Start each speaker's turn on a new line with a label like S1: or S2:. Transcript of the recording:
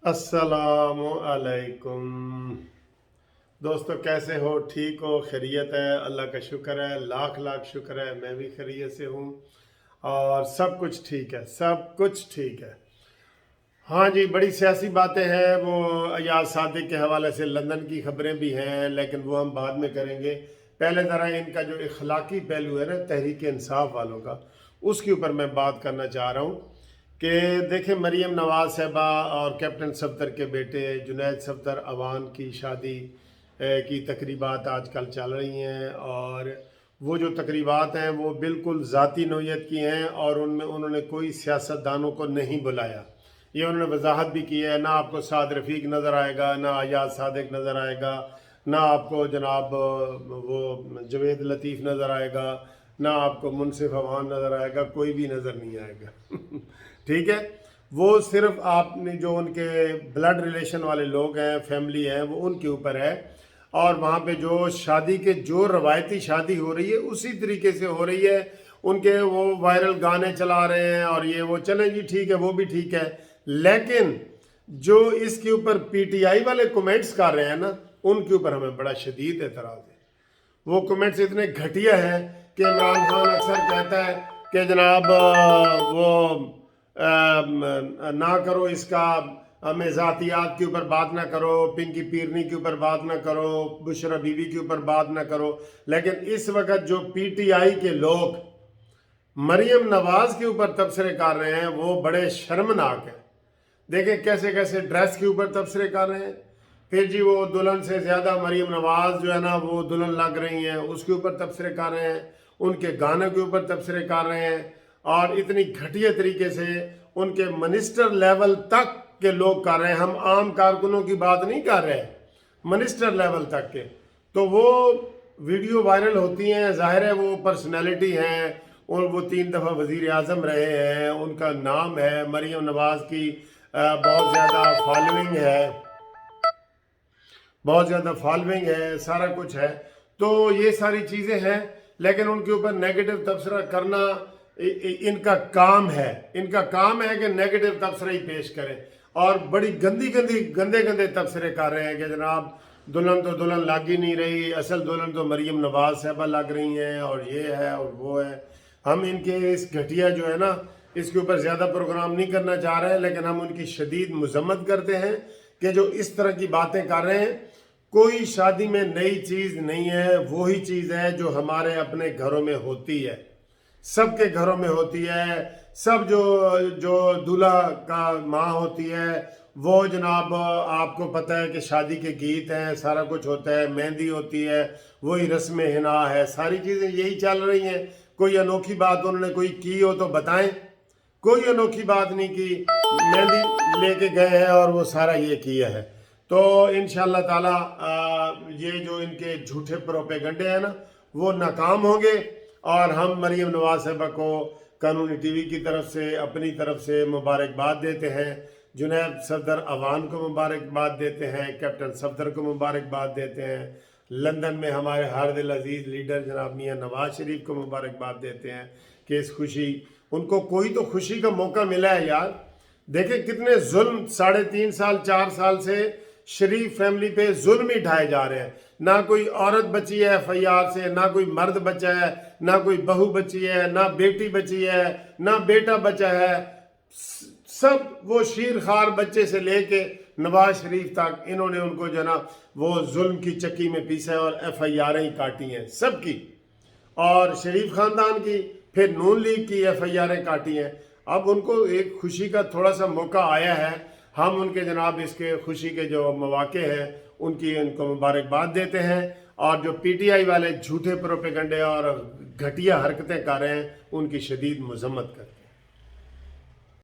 S1: अस्सलामु अलैकुम। दोस्तों, कैसे हो? ठीक हो? खैरियत है? अल्लाह का शुक्र है, लाख लाख शुक्र है। मैं भी खैरियत से हूँ और सब कुछ ठीक है, सब कुछ ठीक है। हाँ जी, बड़ी सियासी बातें हैं। वो अयाज सादिक के हवाले से लंदन की खबरें भी हैं, लेकिन वो हम बाद में करेंगे। पहले ज़रा इनका जो इखलाकी पहलू है ना, तहरीक इंसाफ वालों का, उसके ऊपर मैं बात करना चाह रहा हूँ कि देखें, मरीम नवाज साहबा और कैप्टन सफदर के बेटे जुनैद सफदर अवान की शादी की तकरीबात आजकल चल रही हैं, और वो जो तकरीबात हैं वो बिल्कुल ज़ाती नौइयत की हैं, और उनमें उन्होंने कोई सियासतदानों को नहीं बुलाया। ये उन्होंने वजाहत भी की है, ना आपको साद रफ़ीक नज़र आएगा, ना अयाज सादिक नज़र आएगा, ना आपको जनाब वो जवेद लतीफ़ नज़र आएगा, ना आपको मुनसिफ अवान नज़र आएगा, कोई भी नज़र नहीं आएगा। ठीक है, वो सिर्फ आपने जो उनके ब्लड रिलेशन वाले लोग हैं, फैमिली है, वो उनके ऊपर है। और वहाँ पे जो शादी के जो रवायती शादी हो रही है उसी तरीके से हो रही है। उनके वो वायरल गाने चला रहे हैं और ये वो, चलें जी ठीक है, वो भी ठीक है। लेकिन जो इसके ऊपर पीटीआई वाले कमेंट्स कर रहे हैं ना, उनके ऊपर हमें बड़ा शदीद एतराज़ है। वो कमेंट्स इतने घटिया हैं कि इमरान खान अक्सर कहता है कि जनाब वो ना करो इसका, हमें ज़ातियात के ऊपर बात ना करो, पिंकी पीरनी के ऊपर बात ना करो, बुशरा बीवी के ऊपर बात ना करो। लेकिन इस वक्त जो पीटीआई के लोग मरीम नवाज के ऊपर तबसरे कर रहे हैं वो बड़े शर्मनाक हैं। देखें कैसे कैसे ड्रेस के ऊपर तबसरे कर रहे हैं। फिर जी वो दुल्हन से ज़्यादा मरीम नवाज जो है ना वो दुल्हन लग रही हैं, उसके ऊपर तबसरे कर रहे हैं। उनके गाने के ऊपर तबसरे कर रहे हैं, और इतनी घटिया तरीके से उनके मिनिस्टर लेवल तक के लोग कर रहे हैं। हम आम कारकुनों की बात नहीं कर रहे, मिनिस्टर लेवल तक के। तो वो वीडियो वायरल होती हैं, जाहिर है वो पर्सनैलिटी हैं, और वो 3 दफ़ा वज़ीर आज़म रहे हैं, उनका नाम है, मरीम नवाज की बहुत ज़्यादा फॉलोइंग है, बहुत ज़्यादा फॉलोइंग है, सारा कुछ है। तो ये सारी चीज़ें हैं, लेकिन उनके ऊपर नेगेटिव तबसरा करना इनका काम है। इनका काम है कि नेगेटिव तबसरा ही पेश करें, और बड़ी गंदी गंदी गंदे गंदे तबसरे कर रहे हैं कि जनाब दुल्हन तो दुल्हन लग ही नहीं रही, असल दुल्हन तो मरीम नवाज साहबा लग रही हैं, और ये है और वो है। हम इनके इस घटिया जो है ना, इसके ऊपर ज़्यादा प्रोग्राम नहीं करना चाह रहे हैं, लेकिन हम उनकी शदीद मजम्मत करते हैं कि जो इस तरह की बातें कर रहे हैं। कोई शादी में नई चीज़ नहीं है, वही चीज़ है जो हमारे अपने घरों में होती है, सबके घरों में होती है। सब जो जो दूल्हा का माँ होती है वो जनाब आपको पता है कि शादी के गीत हैं, सारा कुछ होता है, मेहंदी होती है, वही रस्म हिना है, सारी चीज़ें यही चल रही हैं। कोई अनोखी बात उन्होंने कोई की हो तो बताएं। कोई अनोखी बात नहीं की, मेहंदी लेके गए हैं और वो सारा ये किया है। तो इंशाअल्लाह ताला ये जो इनके झूठे प्रोपेगंडे हैं ना, वो नाकाम होंगे, और हम मरीम नवाज साहबा को कानूनी टीवी की तरफ से, अपनी तरफ से मुबारकबाद देते हैं। जुनैद सफदर अवान को मुबारकबाद देते हैं, कैप्टन सफदर को मुबारकबाद देते हैं। लंदन में हमारे हर दिल अजीज़ लीडर जनाब मियाँ नवाज शरीफ को मुबारकबाद देते हैं कि इस खुशी, उनको कोई तो खुशी का मौका मिला है यार। देखें कितने जुल्म 3.5 साल 4 साल से शरीफ फैमिली पे जुल्म ही ढाए जा रहे हैं। ना कोई औरत बची है एफआईआर से, ना कोई मर्द बचा है, ना कोई बहू बची है, ना बेटी बची है, ना बेटा बचा है। सब वो शीर खार बच्चे से लेके नवाज शरीफ तक इन्होंने उनको जो ना वो जुल्म की चक्की में पीसा है, और एफआईआर ही काटी हैं सबकी, और शरीफ खानदान की, फिर नून लीग की एफआईआर काटी हैं। अब उनको एक खुशी का थोड़ा सा मौका आया है, हम उनके जनाब इसके खुशी के जो मौके हैं उनकी उनको मुबारकबाद देते हैं, और जो पीटीआई वाले झूठे प्रोपेगंडे और घटिया हरकतें कर रहे हैं उनकी शदीद मजम्मत करते हैं।